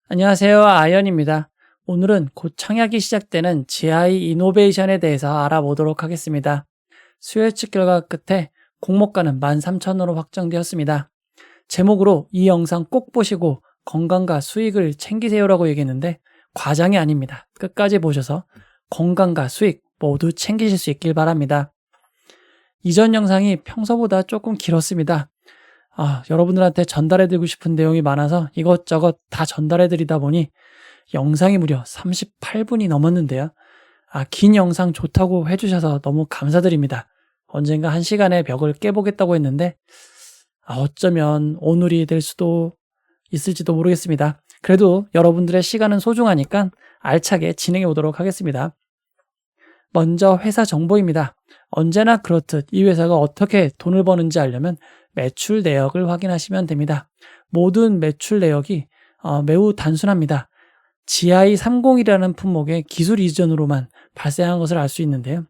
안녕하세요. 아연입니다. 오늘은 곧 청약이 시작되는 GI 이노베이션에 대해서 알아보도록 하겠습니다. 수요 예측 결과 끝에 공모가는 13,000원으로 확정되었습니다. 제목으로 이 영상 꼭 보시고 건강과 수익을 챙기세요라고 얘기했는데 과장이 아닙니다. 끝까지 보셔서 건강과 수익 모두 챙기실 수 있길 바랍니다. 이전 영상이 평소보다 조금 길었습니다. 여러분들한테 전달해드리고 싶은 내용이 많아서 이것저것 다 전달해드리다 보니 영상이 무려 38분이 넘었는데요. 긴 영상 좋다고 해주셔서 너무 감사드립니다. 언젠가 1시간의 벽을 깨보겠다고 했는데 어쩌면 오늘이 될 수도 있을지도 모르겠습니다. 그래도 여러분들의 시간은 소중하니까 알차게 진행해 보도록 하겠습니다. 먼저 회사 정보입니다. 언제나 그렇듯 이 회사가 어떻게 돈을 버는지 알려면 매출 내역을 확인하시면 됩니다. 모든 매출 내역이 매우 단순합니다. GI30이라는 품목의 기술 이전으로만 발생한 것을 알 수 있는데요.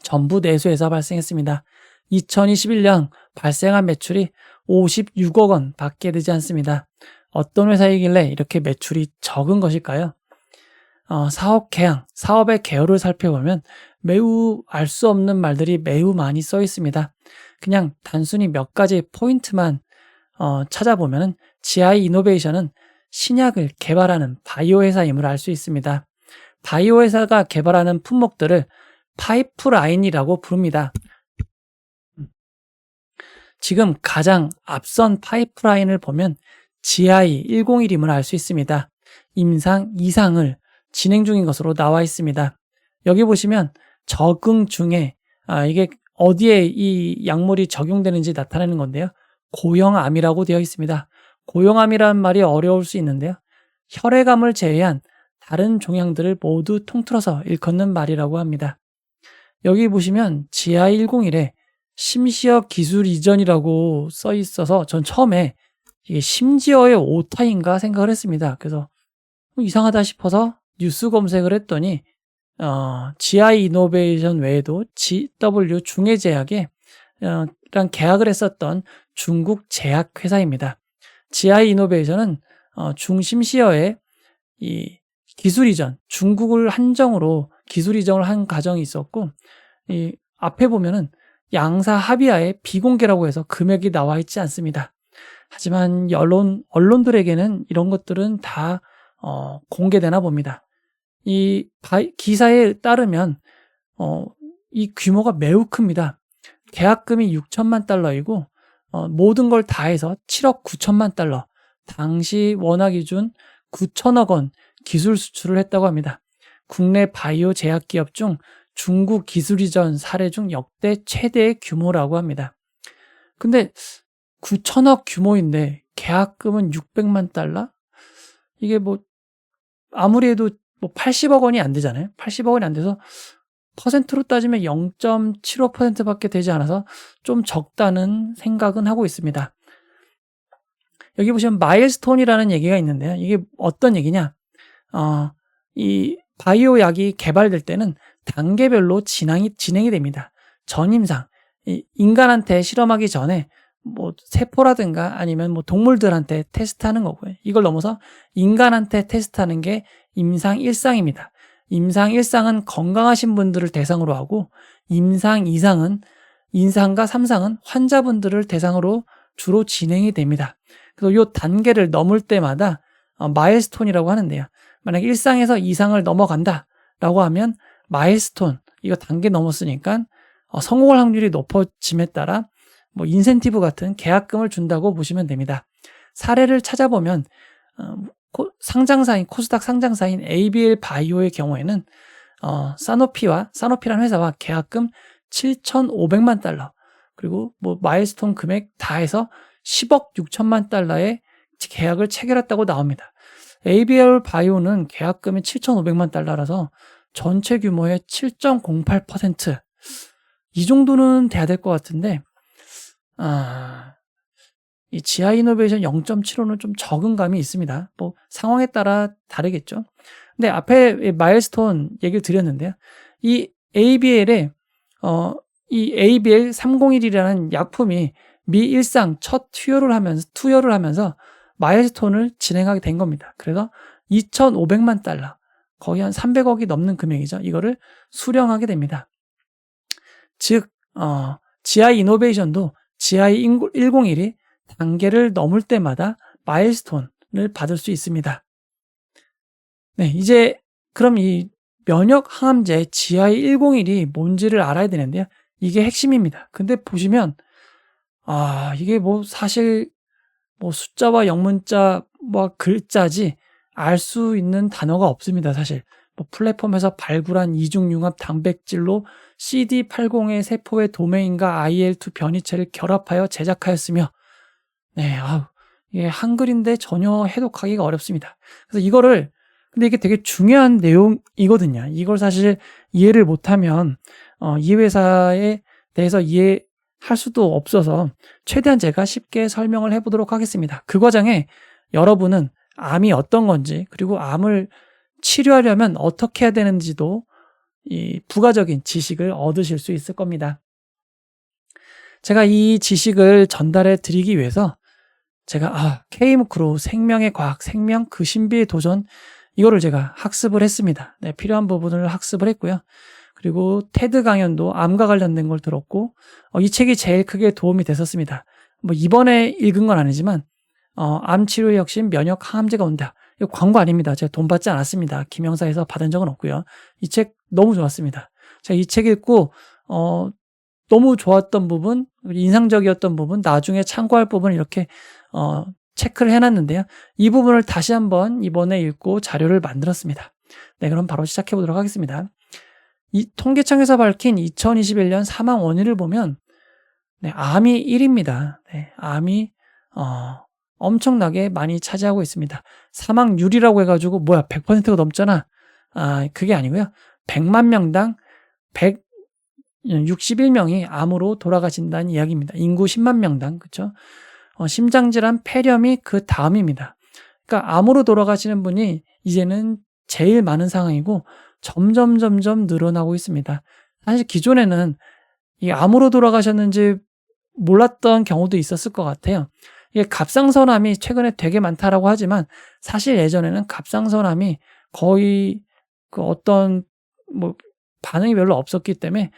전부 내수에서 발생했습니다. 2021년 발생한 매출이 56억 원 밖에 되지 않습니다. 어떤 회사이길래 이렇게 매출이 적은 것일까요? 사업 개항, 사업의 개요를 살펴보면 매우 알 수 없는 말들이 매우 많이 써 있습니다. 그냥 단순히 몇 가지 포인트만 찾아보면 GI 이노베이션은 신약을 개발하는 바이오 회사임을 알 수 있습니다. 바이오 회사가 개발하는 품목들을 파이프라인이라고 부릅니다. 지금 가장 앞선 파이프라인을 보면 GI101임을 알 수 있습니다. 임상 2상을 진행 중인 것으로 나와 있습니다. 여기 보시면 적응 중에 이게 어디에 이 약물이 적용되는지 나타내는 건데요. 고형암이라고 되어 있습니다. 고형암이라는 말이 어려울 수 있는데요. 혈액암을 제외한 다른 종양들을 모두 통틀어서 일컫는 말이라고 합니다. 여기 보시면 GI101에 심시어 기술 이전이라고 써 있어서 전 처음에 이게 심지어의 오타인가 생각을 했습니다. 그래서 이상하다 싶어서 뉴스 검색을 했더니 GI 이노베이션 외에도 GW 중해제약에 랑 계약을 했었던 중국 제약 회사입니다. GI 이노베이션은 중심시어의 이 기술 이전, 중국을 한정으로 기술 이전을 한 과정이 있었고, 이 앞에 보면은 양사 합의하에 비공개라고 해서 금액이 나와 있지 않습니다. 하지만 언론들에게는 이런 것들은 다 공개되나 봅니다. 이 기사에 따르면 이 규모가 매우 큽니다. 계약금이 6천만 달러이고 모든 걸 다 해서 7억 9천만 달러, 당시 원화 기준 9천억 원 기술 수출을 했다고 합니다. 국내 바이오 제약 기업 중 중국 기술 이전 사례 중 역대 최대의 규모라고 합니다. 근데 9천억 규모인데 계약금은 600만 달러? 이게 아무리 해도 80억 원이 안 되잖아요. 80억 원이 안 돼서 퍼센트로 따지면 0.75%밖에 되지 않아서 좀 적다는 생각은 하고 있습니다. 여기 보시면 마일스톤이라는 얘기가 있는데요. 이게 어떤 얘기냐? 이 바이오 약이 개발될 때는 단계별로 진행이 됩니다. 전임상, 인간한테 실험하기 전에 세포라든가 아니면 동물들한테 테스트하는 거고요. 이걸 넘어서 인간한테 테스트하는 게 임상 1상입니다. 임상 1상은 건강하신 분들을 대상으로 하고 임상 2상은 인상과 3상은 환자분들을 대상으로 주로 진행이 됩니다. 그래서 이 단계를 넘을 때마다 마일스톤이라고 하는데요. 만약 1상에서 2상을 넘어간다라고 하면 마일스톤, 이거 단계 넘었으니까 성공할 확률이 높아짐에 따라 인센티브 같은 계약금을 준다고 보시면 됩니다. 사례를 찾아보면 상장사인 코스닥 상장사인 ABL 바이오의 경우에는 사노피라는 회사와 계약금 7,500만 달러 그리고 마일스톤 금액 다 해서 10억 6천만 달러의 계약을 체결했다고 나옵니다. ABL 바이오는 계약금이 7,500만 달러라서 전체 규모의 7.08%, 이 정도는 돼야 될 것 같은데 이 GI 이노베이션 0.75는 좀 적은 감이 있습니다. 상황에 따라 다르겠죠. 근데 앞에 마일스톤 얘기를 드렸는데요. 이 ABL에 이 ABL301이라는 약품이 미 1상 첫 투여를 하면서 마일스톤을 진행하게 된 겁니다. 그래서 2,500만 달러, 거의 한 300억이 넘는 금액이죠. 이거를 수령하게 됩니다. 즉 GI 이노베이션도 GI 101이 단계를 넘을 때마다 마일스톤을 받을 수 있습니다. 네, 이제 그럼 이 면역 항암제 GI 101이 뭔지를 알아야 되는데요. 이게 핵심입니다. 근데 보시면 이게 뭐 사실 뭐 숫자와 영문자 뭐 글자지 알 수 있는 단어가 없습니다. 사실 뭐 플랫폼에서 발굴한 이중융합 단백질로 CD80의 세포의 도메인과 IL2 변이체를 결합하여 제작하였으며, 네, 이게 한글인데 전혀 해독하기가 어렵습니다. 그래서 근데 이게 되게 중요한 내용이거든요. 이걸 사실 이해를 못하면 이 회사에 대해서 이해할 수도 없어서 최대한 제가 쉽게 설명을 해보도록 하겠습니다. 그 과정에 여러분은 암이 어떤 건지, 그리고 암을 치료하려면 어떻게 해야 되는지도 이 부가적인 지식을 얻으실 수 있을 겁니다. 제가 이 지식을 전달해 드리기 위해서 제가 K무크로 생명의 과학, 생명 그 신비의 도전, 이거를 제가 학습을 했습니다. 네, 필요한 부분을 학습을 했고요. 그리고 테드 강연도 암과 관련된 걸 들었고, 이 책이 제일 크게 도움이 됐었습니다. 뭐 이번에 읽은 건 아니지만 암 치료의 혁신, 면역 항암제가 온다. 이거 광고 아닙니다. 제가 돈 받지 않았습니다. 김영사에서 받은 적은 없고요. 이 책 너무 좋았습니다. 제가 이 책 읽고 너무 좋았던 부분, 인상적이었던 부분, 나중에 참고할 부분 이렇게 체크를 해놨는데요. 이 부분을 다시 한번 이번에 읽고 자료를 만들었습니다. 네, 그럼 바로 시작해 보도록 하겠습니다. 이 통계청에서 밝힌 2021년 사망 원인을 보면, 네, 암이 1위입니다. 네, 암이 엄청나게 많이 차지하고 있습니다. 사망률이라고 해가지고 뭐야 100%가 넘잖아. 그게 아니고요. 100만 명당 161명이 암으로 돌아가신다는 이야기입니다. 인구 10만 명당, 그렇죠? 심장질환, 폐렴이 그 다음입니다. 그러니까 암으로 돌아가시는 분이 이제는 제일 많은 상황이고 점점 늘어나고 있습니다. 사실 기존에는 이 암으로 돌아가셨는지 몰랐던 경우도 있었을 것 같아요. 이게 갑상선암이 최근에 되게 많다라고 하지만 사실 예전에는 갑상선암이 거의 그 어떤 뭐 반응이 별로 없었기 때문에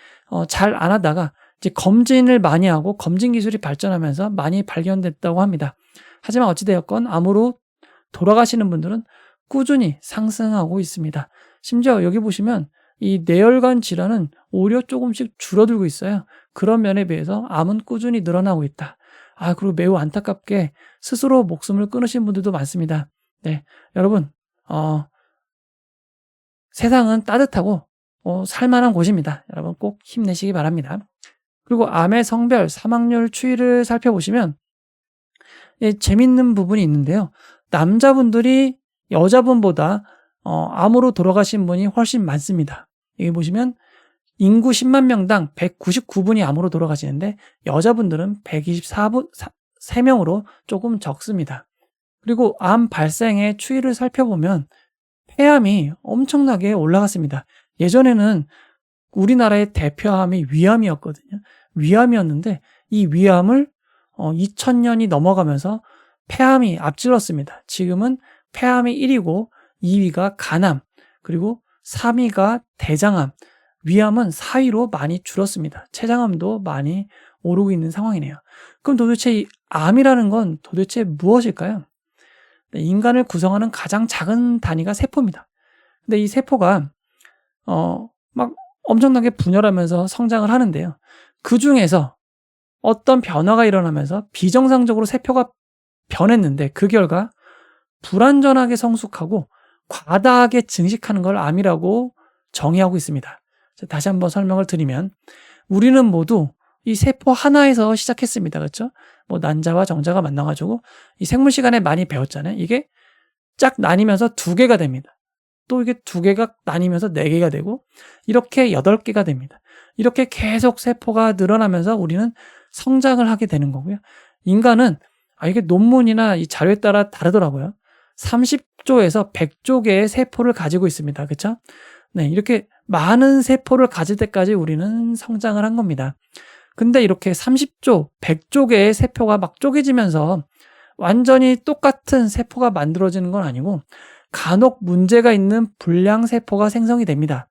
잘 안 하다가 이제 검진을 많이 하고 검진 기술이 발전하면서 많이 발견됐다고 합니다. 하지만 어찌되었건 암으로 돌아가시는 분들은 꾸준히 상승하고 있습니다. 심지어 여기 보시면 이 뇌혈관 질환은 오히려 조금씩 줄어들고 있어요. 그런 면에 비해서 암은 꾸준히 늘어나고 있다. 그리고 매우 안타깝게 스스로 목숨을 끊으신 분들도 많습니다. 네, 여러분, 세상은 따뜻하고 살만한 곳입니다. 여러분 꼭 힘내시기 바랍니다. 그리고 암의 성별, 사망률 추이를 살펴보시면 재밌는 부분이 있는데요. 남자분들이 여자분보다 암으로 돌아가신 분이 훨씬 많습니다. 여기 보시면 인구 10만 명당 199분이 암으로 돌아가시는데 여자분들은 123명으로 조금 적습니다. 그리고 암 발생의 추이를 살펴보면 폐암이 엄청나게 올라갔습니다. 예전에는 우리나라의 대표암이 위암이었거든요. 위암이었는데 이 위암을 2000년이 넘어가면서 폐암이 앞질렀습니다. 지금은 폐암이 1위고 2위가 간암, 그리고 3위가 대장암, 위암은 4위로 많이 줄었습니다. 췌장암도 많이 오르고 있는 상황이네요. 그럼 도대체 이 암이라는 건 도대체 무엇일까요? 인간을 구성하는 가장 작은 단위가 세포입니다. 근데 이 세포가 막 엄청나게 분열하면서 성장을 하는데요. 그 중에서 어떤 변화가 일어나면서 비정상적으로 세포가 변했는데 그 결과 불완전하게 성숙하고 과다하게 증식하는 걸 암이라고 정의하고 있습니다. 다시 한번 설명을 드리면 우리는 모두 이 세포 하나에서 시작했습니다. 그렇죠? 뭐 난자와 정자가 만나가지고 이 생물 시간에 많이 배웠잖아요. 이게 쫙 나뉘면서 2개가 됩니다. 또 이게 2개가 나뉘면서 4개가 되고 이렇게 8개가 됩니다. 이렇게 계속 세포가 늘어나면서 우리는 성장을 하게 되는 거고요. 인간은 이게 논문이나 이 자료에 따라 다르더라고요. 30조에서 100조 개의 세포를 가지고 있습니다. 그렇죠? 네, 이렇게 많은 세포를 가질 때까지 우리는 성장을 한 겁니다. 근데 이렇게 30조, 100조 개의 세포가 막 쪼개지면서 완전히 똑같은 세포가 만들어지는 건 아니고 간혹 문제가 있는 불량세포가 생성이 됩니다.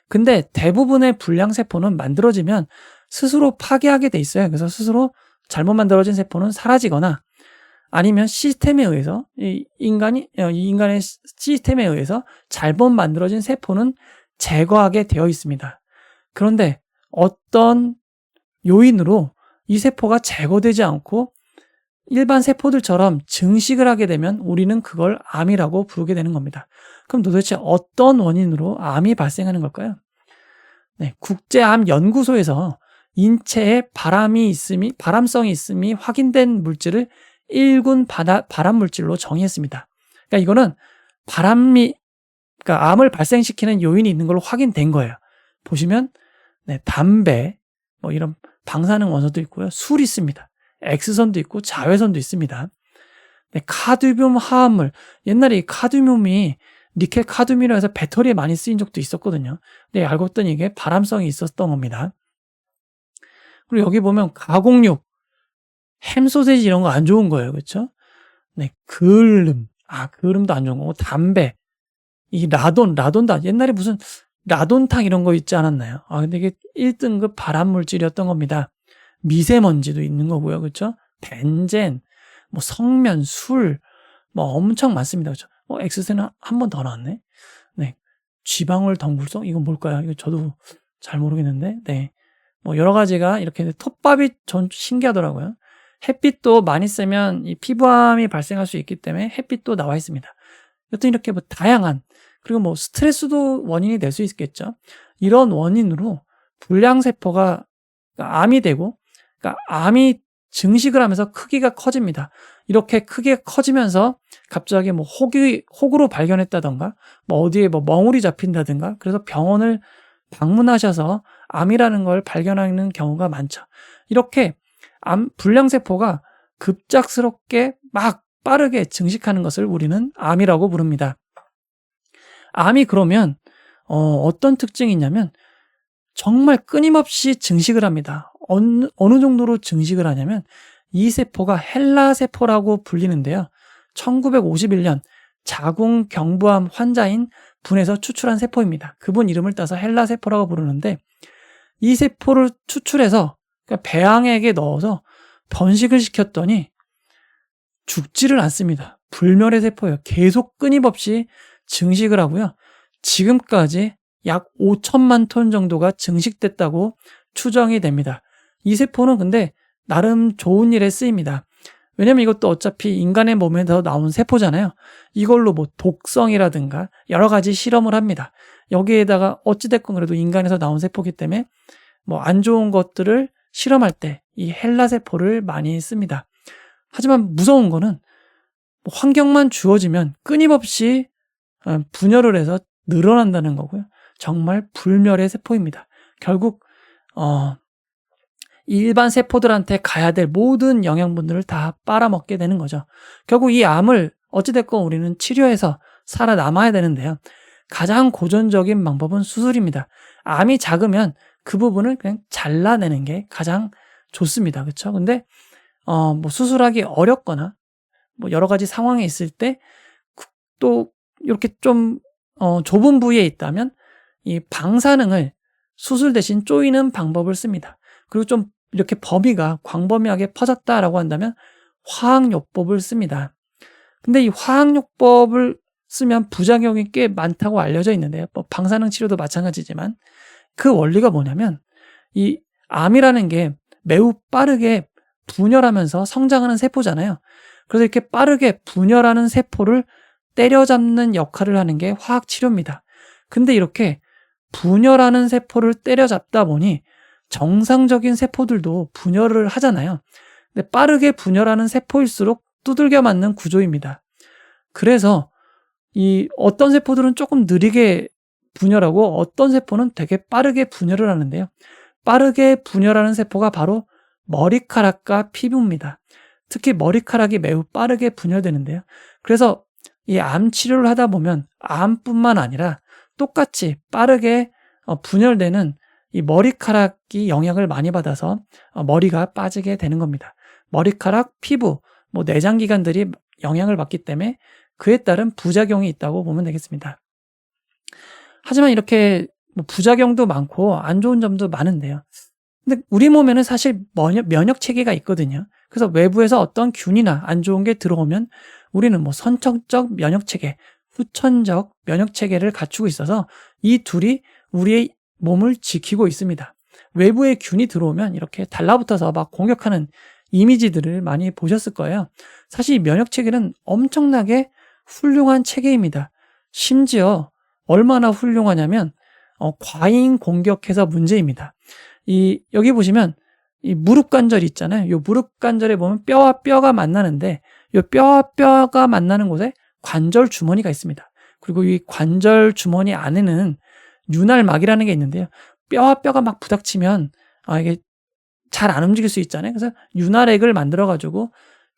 근데 대부분의 불량세포는 만들어지면 스스로 파괴하게 돼 있어요. 그래서 스스로 잘못 만들어진 세포는 사라지거나 아니면 시스템에 의해서 이 인간의 시스템에 의해서 잘못 만들어진 세포는 제거하게 되어 있습니다. 그런데 어떤 요인으로 이 세포가 제거되지 않고 일반 세포들처럼 증식을 하게 되면 우리는 그걸 암이라고 부르게 되는 겁니다. 그럼 도대체 어떤 원인으로 암이 발생하는 걸까요? 네, 국제암연구소에서 인체에 발암성이 있음이 확인된 물질을 1군 발암물질로 정의했습니다. 그러니까 이거는 그러니까 암을 발생시키는 요인이 있는 걸로 확인된 거예요. 보시면 네, 담배, 뭐 이런 방사능 원소도 있고요. 술이 있습니다. X선도 있고 자외선도 있습니다. 네, 카드뮴 화합물. 옛날에 이 카드뮴이 니켈 카드뮴이라 해서 배터리에 많이 쓰인 적도 있었거든요. 근데 알고 봤더니 이게 발암성이 있었던 겁니다. 그리고 여기 보면 가공육, 햄 소세지 이런 거 안 좋은 거예요. 그렇죠? 네, 그을음도 안 좋은 거고 담배, 이 라돈도 옛날에 무슨 라돈탕 이런 거 있지 않았나요? 근데 이게 1등급 발암 물질이었던 겁니다. 미세먼지도 있는 거고요. 그렇죠? 벤젠, 뭐 성면, 술, 뭐 엄청 많습니다. 그렇죠? X세는 한 번 더 나왔네. 네. 쥐방울 덩굴성 이건 뭘까요? 이거 저도 잘 모르겠는데. 네. 뭐 여러 가지가 이렇게 톱밥이 전 신기하더라고요. 햇빛도 많이 쐬면 이 피부암이 발생할 수 있기 때문에 햇빛도 나와 있습니다. 여튼 이렇게 뭐 다양한 그리고 뭐 스트레스도 원인이 될 수 있겠죠. 이런 원인으로 불량세포가 암이 되고 그러니까 암이 증식을 하면서 크기가 커집니다. 이렇게 크게 커지면서 갑자기 뭐 혹으로 발견했다던가 뭐 어디에 뭐 멍울이 잡힌다든가 그래서 병원을 방문하셔서 암이라는 걸 발견하는 경우가 많죠. 이렇게 불량세포가 급작스럽게 막 빠르게 증식하는 것을 우리는 암이라고 부릅니다. 암이 그러면 어떤 특징이 있냐면 정말 끊임없이 증식을 합니다. 어느 정도로 증식을 하냐면 이 세포가 헬라세포라고 불리는데요. 1951년 자궁경부암 환자인 분에서 추출한 세포입니다. 그분 이름을 따서 헬라세포라고 부르는데 이 세포를 추출해서 그러니까 배양액에 넣어서 번식을 시켰더니 죽지를 않습니다. 불멸의 세포예요. 계속 끊임없이 증식을 하고요. 지금까지 약 5천만 톤 정도가 증식됐다고 추정이 됩니다. 이 세포는 근데 나름 좋은 일에 쓰입니다. 왜냐면 이것도 어차피 인간의 몸에서 나온 세포잖아요. 이걸로 뭐 독성이라든가 여러 가지 실험을 합니다. 여기에다가 어찌됐건 그래도 인간에서 나온 세포이기 때문에 뭐 안 좋은 것들을 실험할 때 이 헬라세포를 많이 씁니다. 하지만 무서운 거는 환경만 주어지면 끊임없이 분열을 해서 늘어난다는 거고요. 정말 불멸의 세포입니다. 결국 일반 세포들한테 가야 될 모든 영양분들을 다 빨아먹게 되는 거죠. 결국 이 암을 어찌됐건 우리는 치료해서 살아남아야 되는데요. 가장 고전적인 방법은 수술입니다. 암이 작으면 그 부분을 그냥 잘라내는 게 가장 좋습니다. 그렇죠? 근데 뭐 수술하기 어렵거나 뭐 여러 가지 상황에 있을 때 또 이렇게 좀 좁은 부위에 있다면 이 방사능을 수술 대신 조이는 방법을 씁니다. 그리고 좀 이렇게 범위가 광범위하게 퍼졌다라고 한다면 화학요법을 씁니다. 근데 이 화학요법을 쓰면 부작용이 꽤 많다고 알려져 있는데요. 뭐 방사능 치료도 마찬가지지만 그 원리가 뭐냐면 이 암이라는 게 매우 빠르게 분열하면서 성장하는 세포잖아요. 그래서 이렇게 빠르게 분열하는 세포를 때려잡는 역할을 하는 게 화학치료입니다. 근데 이렇게 분열하는 세포를 때려잡다 보니 정상적인 세포들도 분열을 하잖아요. 근데 빠르게 분열하는 세포일수록 두들겨 맞는 구조입니다. 그래서 이 어떤 세포들은 조금 느리게 분열하고 어떤 세포는 되게 빠르게 분열을 하는데요. 빠르게 분열하는 세포가 바로 머리카락과 피부입니다. 특히 머리카락이 매우 빠르게 분열되는데요. 그래서 이 암 치료를 하다 보면 암뿐만 아니라 똑같이 빠르게 분열되는 이 머리카락이 영향을 많이 받아서 머리가 빠지게 되는 겁니다. 머리카락, 피부, 뭐 내장기관들이 영향을 받기 때문에 그에 따른 부작용이 있다고 보면 되겠습니다. 하지만 이렇게 뭐 부작용도 많고 안 좋은 점도 많은데요. 근데 우리 몸에는 사실 면역 체계가 있거든요. 그래서 외부에서 어떤 균이나 안 좋은 게 들어오면 우리는 뭐 선천적 면역 체계, 후천적 면역 체계를 갖추고 있어서 이 둘이 우리의 몸을 지키고 있습니다. 외부의 균이 들어오면 이렇게 달라붙어서 막 공격하는 이미지들을 많이 보셨을 거예요. 사실 이 면역 체계는 엄청나게 훌륭한 체계입니다. 심지어 얼마나 훌륭하냐면 과잉 공격해서 문제입니다. 여기 보시면 이 무릎 관절 있잖아요. 이 무릎 관절에 보면 뼈와 뼈가 만나는데 이 뼈와 뼈가 만나는 곳에 관절 주머니가 있습니다. 그리고 이 관절 주머니 안에는 윤활막이라는 게 있는데요. 뼈와 뼈가 막 부닥치면 이게 잘 안 움직일 수 있잖아요. 그래서 윤활액을 만들어 가지고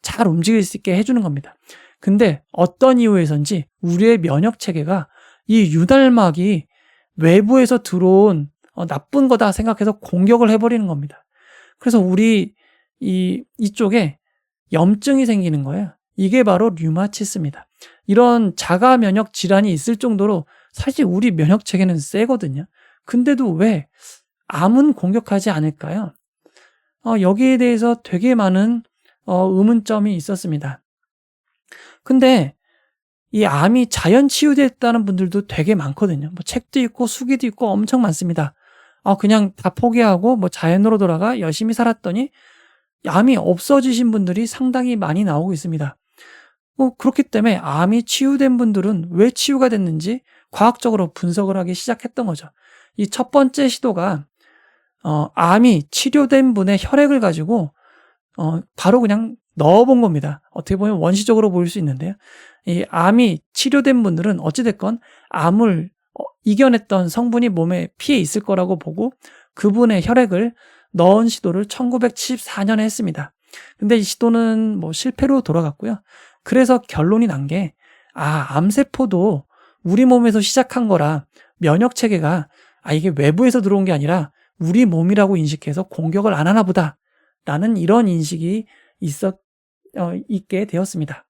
잘 움직일 수 있게 해주는 겁니다. 근데 어떤 이유에선지 우리의 면역 체계가 이 윤활막이 외부에서 들어온 나쁜 거다 생각해서 공격을 해버리는 겁니다. 그래서 우리 이쪽에 염증이 생기는 거예요. 이게 바로 류마티스입니다. 이런 자가 면역 질환이 있을 정도로 사실 우리 면역 체계는 세거든요. 근데도 왜 암은 공격하지 않을까요? 여기에 대해서 되게 많은 의문점이 있었습니다. 근데 이 암이 자연 치유됐다는 분들도 되게 많거든요. 뭐 책도 있고 수기도 있고 엄청 많습니다. 그냥 다 포기하고 뭐 자연으로 돌아가 열심히 살았더니 암이 없어지신 분들이 상당히 많이 나오고 있습니다. 그렇기 때문에 암이 치유된 분들은 왜 치유가 됐는지 과학적으로 분석을 하기 시작했던 거죠. 이 첫 번째 시도가 암이 치료된 분의 혈액을 가지고 바로 그냥 넣어본 겁니다. 어떻게 보면 원시적으로 보일 수 있는데요. 이 암이 치료된 분들은 어찌됐건 암을 이겨냈던 성분이 몸에 피해 있을 거라고 보고 그분의 혈액을 넣은 시도를 1974년에 했습니다. 근데 이 시도는 뭐 실패로 돌아갔고요. 그래서 결론이 난 게 암세포도 우리 몸에서 시작한 거라 면역 체계가 이게 외부에서 들어온 게 아니라 우리 몸이라고 인식해서 공격을 안 하나 보다 라는 이런 인식이 있게 되었습니다.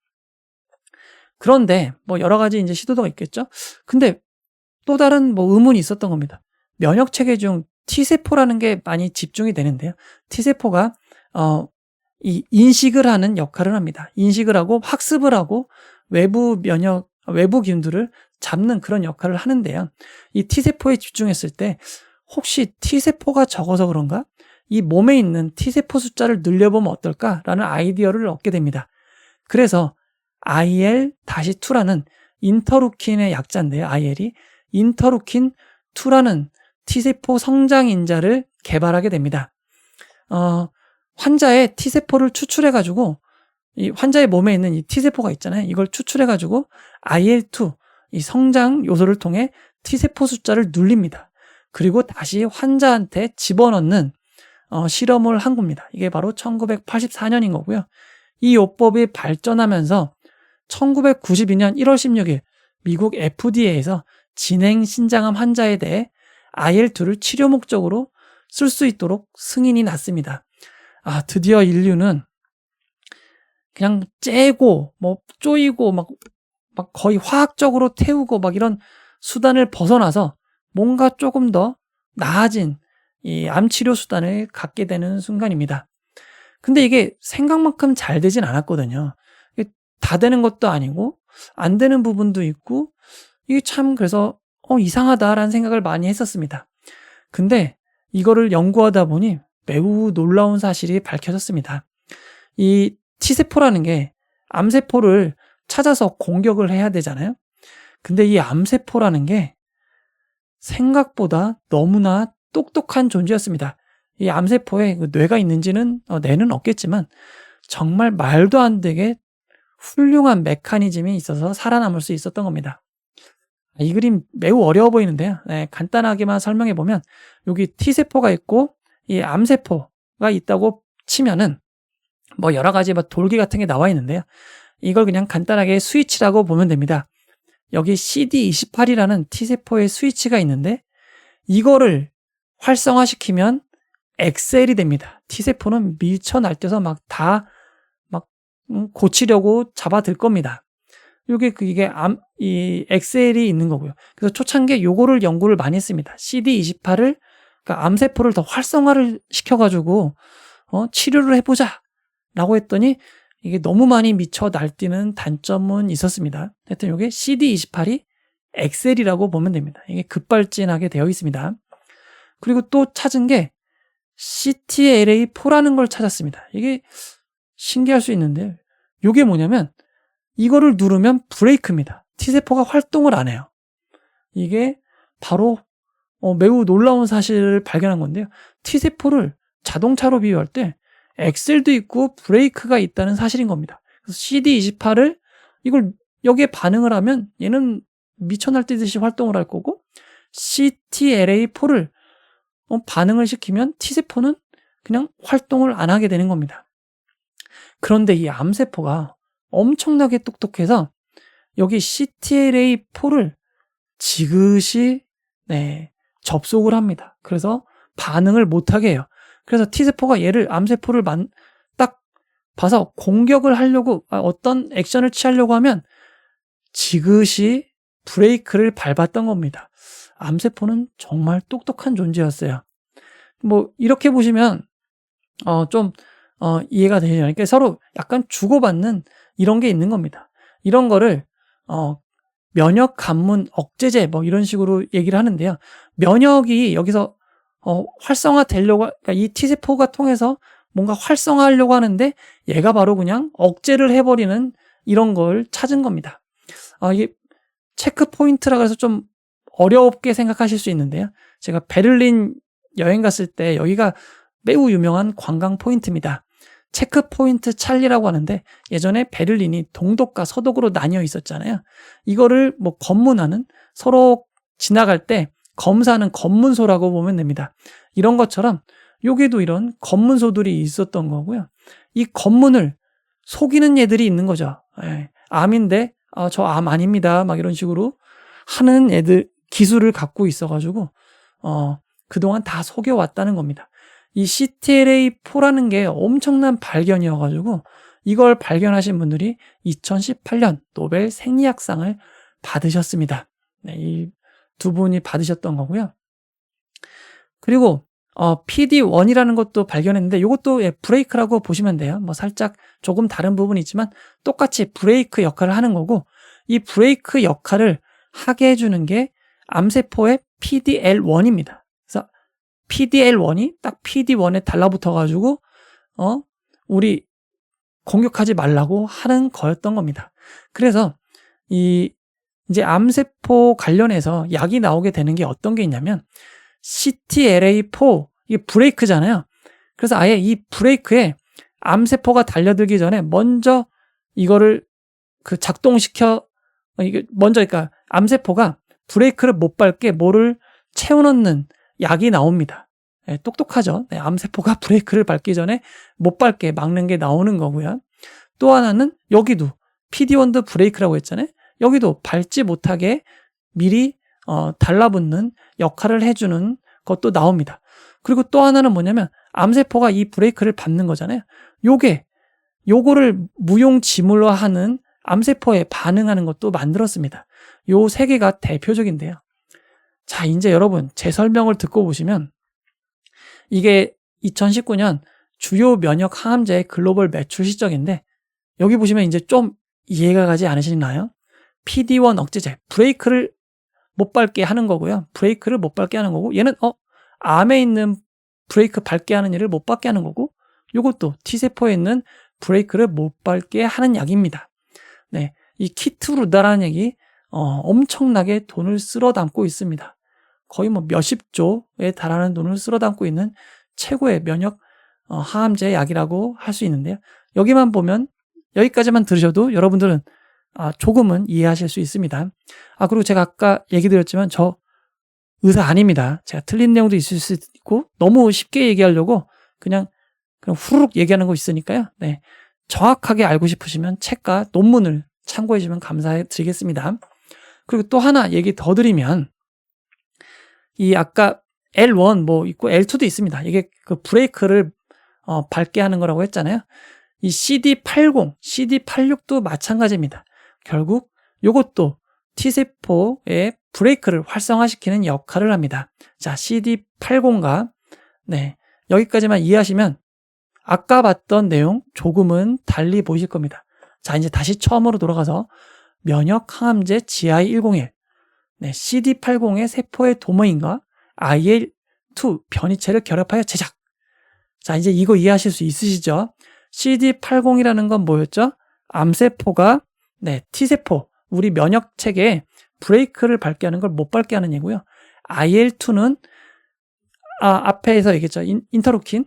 그런데 뭐 여러 가지 이제 시도가 있겠죠. 근데 또 다른 뭐 의문이 있었던 겁니다. 면역 체계 중 T세포라는 게 많이 집중이 되는데요. T세포가 이 인식을 하는 역할을 합니다. 인식을 하고 학습을 하고 외부 균들을 잡는 그런 역할을 하는데요. 이 T세포에 집중했을 때 혹시 T세포가 적어서 그런가? 이 몸에 있는 T세포 숫자를 늘려보면 어떨까라는 아이디어를 얻게 됩니다. 그래서 IL-2라는 인터루킨의 약자인데요. IL이 인터루킨 2라는 T세포 성장인자를 개발하게 됩니다. 환자의 T세포를 추출해가지고 이 환자의 몸에 있는 이 T세포가 있잖아요. 이걸 추출해가지고 IL-2, 이 성장 요소를 통해 T세포 숫자를 눌립니다. 그리고 다시 환자한테 집어넣는 실험을 한 겁니다. 이게 바로 1984년인 거고요. 이 요법이 발전하면서 1992년 1월 16일 미국 FDA에서 진행 신장암 환자에 대해 IL-2를 치료 목적으로 쓸 수 있도록 승인이 났습니다. 드디어 인류는 그냥 째고 뭐 쪼이고 막 거의 화학적으로 태우고 막 이런 수단을 벗어나서 뭔가 조금 더 나아진 이 암치료 수단을 갖게 되는 순간입니다. 근데 이게 생각만큼 잘 되진 않았거든요. 다 되는 것도 아니고 안 되는 부분도 있고 이게 참 그래서 이상하다라는 생각을 많이 했었습니다. 근데 이거를 연구하다 보니 매우 놀라운 사실이 밝혀졌습니다. 이 T세포라는 게 암세포를 찾아서 공격을 해야 되잖아요. 근데 이 암세포라는 게 생각보다 너무나 똑똑한 존재였습니다. 이 암세포에 뇌가 있는지는 뇌는 없겠지만 정말 말도 안 되게 훌륭한 메커니즘이 있어서 살아남을 수 있었던 겁니다. 이 그림 매우 어려워 보이는데요. 간단하게만 설명해 보면 여기 T세포가 있고 이 암세포가 있다고 치면은 뭐 여러 가지 돌기 같은 게 나와 있는데요. 이걸 그냥 간단하게 스위치라고 보면 됩니다. 여기 CD28이라는 T세포의 스위치가 있는데 이거를 활성화시키면 엑셀이 됩니다. T세포는 미쳐 날뛰어서 막 고치려고 잡아들 겁니다. 이게 엑셀이 있는 거고요. 그래서 초창기에 요거를 연구를 많이 했습니다. CD28을, 그러니까 암세포를 더 활성화를 시켜가지고, 치료를 해보자. 라고 했더니, 이게 너무 많이 미쳐 날뛰는 단점은 있었습니다. 하여튼 요게 CD28이 엑셀이라고 보면 됩니다. 이게 급발진하게 되어 있습니다. 그리고 또 찾은 게 CTLA4라는 걸 찾았습니다. 이게 신기할 수 있는데, 요게 뭐냐면, 이거를 누르면 브레이크입니다. T세포가 활동을 안 해요. 이게 바로 매우 놀라운 사실을 발견한 건데요. T세포를 자동차로 비유할 때 엑셀도 있고 브레이크가 있다는 사실인 겁니다. 그래서 CD28을 이걸 여기에 반응을 하면 얘는 미쳐 날뛰듯이 활동을 할 거고, CTLA4를 반응을 시키면 T세포는 그냥 활동을 안 하게 되는 겁니다. 그런데 이 암세포가 엄청나게 똑똑해서 여기 CTLA4를 지그시 접속을 합니다. 그래서 반응을 못하게 해요. 그래서 T세포가 암세포를 딱 봐서 공격을 하려고, 어떤 액션을 취하려고 하면 지그시 브레이크를 밟았던 겁니다. 암세포는 정말 똑똑한 존재였어요. 뭐 이렇게 보시면 좀 이해가 되시죠? 그러니까 서로 약간 주고받는 이런 게 있는 겁니다. 이런 거를 면역 감문 억제제 뭐 이런 식으로 얘기를 하는데요. 면역이 여기서 활성화되려고, 그러니까 이 T세포가 통해서 뭔가 활성화하려고 하는데 얘가 바로 그냥 억제를 해버리는 이런 걸 찾은 겁니다. 이게 체크 포인트라 그래서 좀 어렵게 생각하실 수 있는데요. 제가 베를린 여행 갔을 때 여기가 매우 유명한 관광 포인트입니다. 체크 포인트 찰리라고 하는데, 예전에 베를린이 동독과 서독으로 나뉘어 있었잖아요. 이거를 뭐 검문하는, 서로 지나갈 때 검사하는 검문소라고 보면 됩니다. 이런 것처럼 여기도 이런 검문소들이 있었던 거고요. 이 검문을 속이는 애들이 있는 거죠. 암인데 저 암 아닙니다. 막 이런 식으로 하는 애들 기술을 갖고 있어가지고 그동안 다 속여왔다는 겁니다. 이 CTLA4라는 게 엄청난 발견이어가지고 이걸 발견하신 분들이 2018년 노벨 생리학상을 받으셨습니다. 이 두 분이 받으셨던 거고요. 그리고 PD1이라는 것도 발견했는데 이것도 브레이크라고 보시면 돼요. 뭐 살짝 조금 다른 부분이 있지만 똑같이 브레이크 역할을 하는 거고, 이 브레이크 역할을 하게 해주는 게 암세포의 PDL1입니다. 그래서 PDL1이 딱 PD1에 달라붙어가지고 우리 공격하지 말라고 하는 거였던 겁니다. 그래서 이제 암세포 관련해서 약이 나오게 되는 게 어떤 게 있냐면 CTLA4, 이게 브레이크잖아요. 그래서 아예 이 브레이크에 암세포가 달려들기 전에 먼저 이거를 작동시켜, 이게 먼저, 그러니까 암세포가 브레이크를 못 밟게 뭐를 채워넣는 약이 나옵니다. 똑똑하죠? 암세포가 브레이크를 밟기 전에 못 밟게 막는 게 나오는 거고요. 또 하나는 여기도 PD1도 브레이크라고 했잖아요. 여기도 밟지 못하게 미리 달라붙는 역할을 해주는 것도 나옵니다. 그리고 또 하나는 뭐냐면 암세포가 이 브레이크를 밟는 거잖아요. 요거를 무용지물화하는 암세포에 반응하는 것도 만들었습니다. 요 세 개가 대표적인데요. 자, 이제 여러분 제 설명을 듣고 보시면 이게 2019년 주요 면역 항암제의 글로벌 매출 시적인데, 여기 보시면 이제 좀 이해가 가지 않으시나요? PD1 억제제, 브레이크를 못 밟게 하는 거고요. 브레이크를 못 밟게 하는 거고, 얘는 암에 있는 브레이크 밟게 하는 일을 못 밟게 하는 거고, 요것도 T세포에 있는 브레이크를 못 밟게 하는 약입니다. 네, 이 키트루다라는 약이 엄청나게 돈을 쓸어 담고 있습니다. 거의 뭐 몇십 조에 달하는 돈을 쓸어 담고 있는 최고의 면역 항암제 약이라고 할 수 있는데요. 여기만 보면, 여기까지만 들으셔도 여러분들은 조금은 이해하실 수 있습니다. 그리고 제가 아까 얘기 드렸지만 저 의사 아닙니다. 제가 틀린 내용도 있을 수 있고 너무 쉽게 얘기하려고 그냥 후루룩 얘기하는 거 있으니까요. 네, 정확하게 알고 싶으시면 책과 논문을 참고해 주시면 감사드리겠습니다. 그리고 또 하나 얘기 더 드리면, 이 아까 L1 뭐 있고 L2도 있습니다. 이게 그 브레이크를 밟게 하는 거라고 했잖아요. 이 CD80, CD86도 마찬가지입니다. 결국 요것도 T세포의 브레이크를 활성화시키는 역할을 합니다. 자, CD80과 여기까지만 이해하시면 아까 봤던 내용 조금은 달리 보이실 겁니다. 자, 이제 다시 처음으로 돌아가서 면역 항암제 GI101, CD80의 세포의 도모인과 IL-2 변이체를 결합하여 제작. 자, 이제 이거 이해하실 수 있으시죠? CD80이라는 건 뭐였죠? 암세포가 T세포, 우리 면역 체계에 브레이크를 밟게 하는 걸 못 밟게 하는 얘고요. IL-2는 앞에서 얘기했죠. 인터루킨,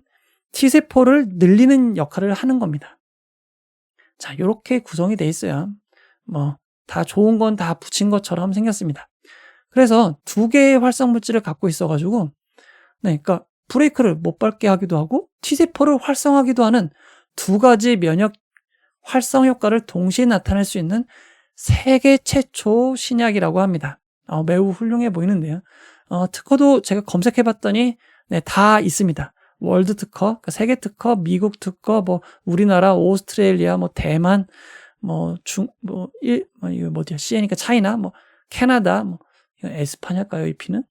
T세포를 늘리는 역할을 하는 겁니다. 자, 이렇게 구성이 돼 있어요. 다 좋은 건 다 붙인 것처럼 생겼습니다. 그래서 두 개의 활성 물질을 갖고 있어가지고, 그러니까 브레이크를 못 밟게 하기도 하고 T세포를 활성화하기도 하는 두 가지 면역 활성 효과를 동시에 나타낼 수 있는 세계 최초 신약이라고 합니다. 매우 훌륭해 보이는데요. 특허도 제가 검색해봤더니 다 있습니다. 월드 특허, 그러니까 세계 특허, 미국 특허, 우리나라, 오스트레일리아, 대만, 이거 어디야? C니까 차이나, 캐나다, 이거 에스파냐일까요, 이 P는?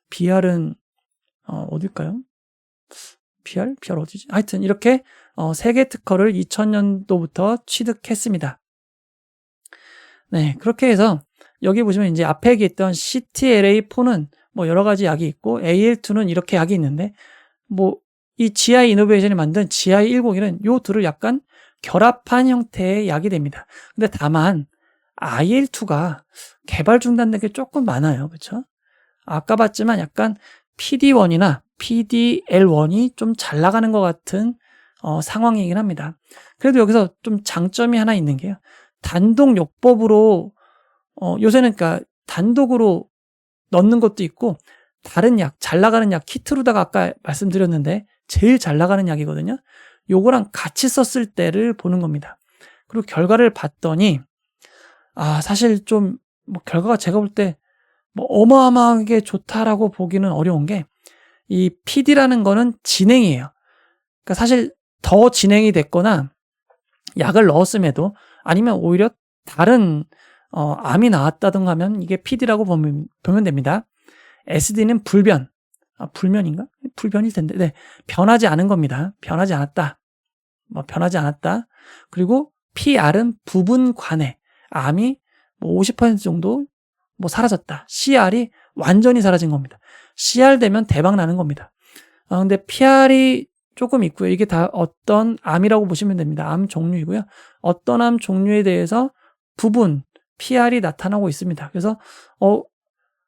BR은, 어딜까요? BR 어디지? 하여튼, 이렇게, 세계 특허를 2000년도부터 취득했습니다. 그렇게 해서, 여기 보시면 이제 앞에 얘기했던 CTLA4는 여러 가지 약이 있고, AL2는 이렇게 약이 있는데, 이 GI 이노베이션이 만든 GI101은 요 둘을 약간 결합한 형태의 약이 됩니다. 근데 다만 IL-2가 개발 중단된 게 조금 많아요. 그렇죠? 아까 봤지만 약간 PD1이나 PDL1이 좀 잘 나가는 것 같은 상황이긴 합니다. 그래도 여기서 좀 장점이 하나 있는 게요. 단독 요법으로 요새는 그러니까 단독으로 넣는 것도 있고 다른 약, 잘 나가는 약, 키트루다가 아까 말씀드렸는데 제일 잘 나가는 약이거든요. 요거랑 같이 썼을 때를 보는 겁니다. 그리고 결과를 봤더니 사실 좀 결과가 제가 볼 때 어마어마하게 좋다라고 보기는 어려운 게 이 PD라는 거는 진행이에요. 그러니까 사실 더 진행이 됐거나 약을 넣었음에도 아니면 오히려 다른 암이 나왔다든가 하면 이게 PD라고 보면 됩니다. SD는 불변. 불면인가? 불변일 텐데. 변하지 않은 겁니다. 변하지 않았다. 변하지 않았다. 그리고 PR은 부분 관해. 암이 50% 정도 사라졌다. CR이 완전히 사라진 겁니다. CR 되면 대박 나는 겁니다. 근데 PR이 조금 있고요. 이게 다 어떤 암이라고 보시면 됩니다. 암 종류이고요. 어떤 암 종류에 대해서 부분 PR이 나타나고 있습니다. 그래서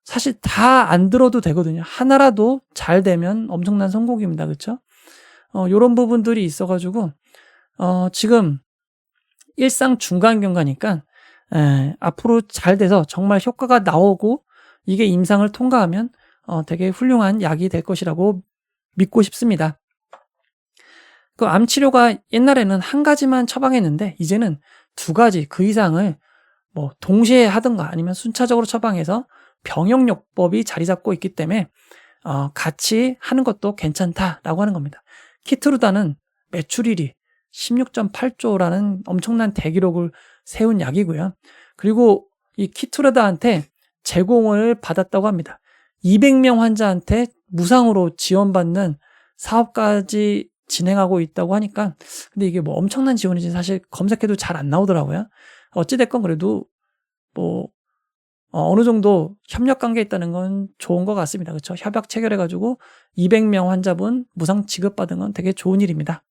사실 다 안 들어도 되거든요. 하나라도 잘 되면 엄청난 성공입니다. 그렇죠? 요런 부분들이 있어가지고 지금 일상 중간경과니까 앞으로 잘 돼서 정말 효과가 나오고 이게 임상을 통과하면 되게 훌륭한 약이 될 것이라고 믿고 싶습니다. 그 암 치료가 옛날에는 한 가지만 처방했는데 이제는 두 가지 그 이상을 동시에 하든가 아니면 순차적으로 처방해서 병용요법이 자리 잡고 있기 때문에 같이 하는 것도 괜찮다라고 하는 겁니다. 키트루다는 매출일이 16.8조라는 엄청난 대기록을 세운 약이고요. 그리고 이 키트루다한테 제공을 받았다고 합니다. 200명 환자한테 무상으로 지원받는 사업까지 진행하고 있다고 하니까 근데 이게 엄청난 지원인지 사실 검색해도 잘 안 나오더라고요. 어찌됐건 그래도 어느 정도 협력 관계에 있다는 건 좋은 것 같습니다. 그렇죠? 협약 체결해가지고 200명 환자분 무상 지급받은 건 되게 좋은 일입니다.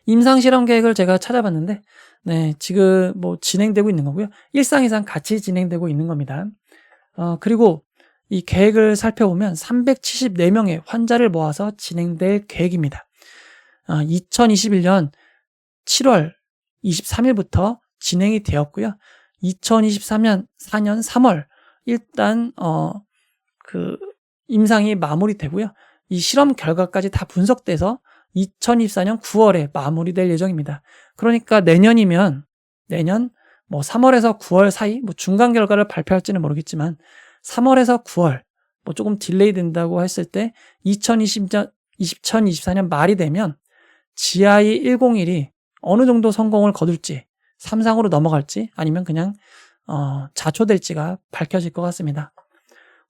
임상실험 계획을 제가 찾아봤는데, 지금 진행되고 있는 거고요. 일상 같이 진행되고 있는 겁니다. 그리고 이 계획을 살펴보면 374명의 환자를 모아서 진행될 계획입니다. 2021년 7월 23일부터 진행이 되었고요. 2023년 3월 일단 임상이 마무리되고요. 이 실험 결과까지 다 분석돼서 2024년 9월에 마무리될 예정입니다. 그러니까 내년 3월에서 9월 사이 중간 결과를 발표할지는 모르겠지만 3월에서 9월 조금 딜레이 된다고 했을 때 2024년 말이 되면 GI101이 어느 정도 성공을 거둘지, 3상으로 넘어갈지 아니면 그냥 자초될지가 밝혀질 것 같습니다.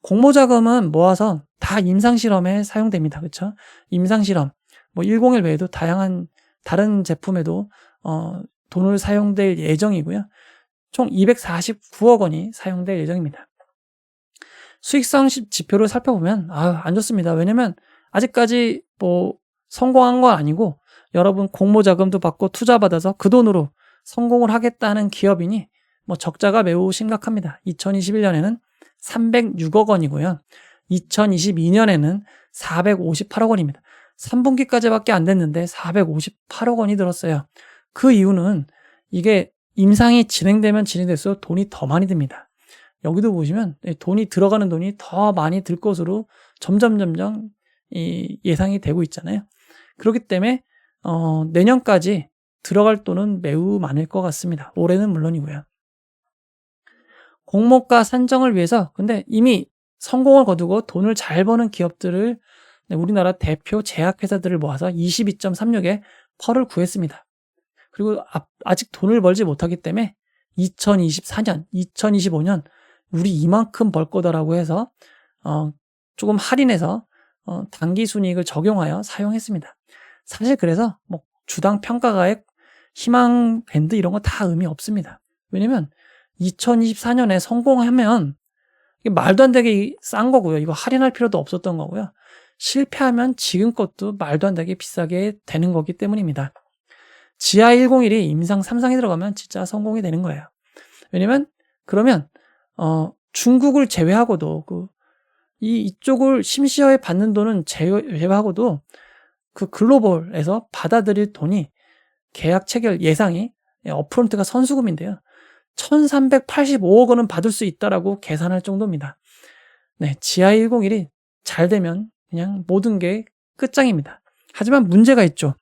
공모자금은 모아서 다 임상실험에 사용됩니다. 그렇죠? 임상실험, 101 외에도 다양한 다른 제품에도 돈을 사용될 예정이고요. 총 249억 원이 사용될 예정입니다. 수익성 지표를 살펴보면 안 좋습니다. 왜냐면 아직까지 성공한 건 아니고 여러분 공모자금도 받고 투자받아서 그 돈으로 성공을 하겠다는 기업이니 적자가 매우 심각합니다. 2021년에는 306억 원이고요. 2022년에는 458억 원입니다. 3분기까지밖에 안 됐는데 458억 원이 들었어요. 그 이유는 이게 임상이 진행되면 진행될수록 돈이 더 많이 듭니다. 여기도 보시면 들어가는 돈이 더 많이 들 것으로 점점 예상이 되고 있잖아요. 그렇기 때문에 내년까지 들어갈 돈은 매우 많을 것 같습니다. 올해는 물론이고요. 공모가 산정을 위해서 근데 이미 성공을 거두고 돈을 잘 버는 기업들을 우리나라 대표 제약회사들을 모아서 22.36에 펄을 구했습니다. 그리고 아직 돈을 벌지 못하기 때문에 2024년, 2025년 우리 이만큼 벌 거다라고 해서 조금 할인해서 단기 순이익을 적용하여 사용했습니다. 사실 그래서 주당 평가가액, 희망 밴드 이런 거 다 의미 없습니다. 왜냐면 2024년에 성공하면 이게 말도 안 되게 싼 거고요. 이거 할인할 필요도 없었던 거고요. 실패하면 지금 것도 말도 안 되게 비싸게 되는 거기 때문입니다. GI101이 임상 3상에 들어가면 진짜 성공이 되는 거예요. 왜냐면 그러면 중국을 제외하고도 이쪽을 심시어에 받는 돈은 제외하고도 그 글로벌에서 받아들일 돈이 계약 체결 예상이 업프론트가 선수금인데요. 1385억 원은 받을 수 있다라고 계산할 정도입니다. 네, GI101이 잘 되면 그냥 모든 게 끝장입니다. 하지만 문제가 있죠.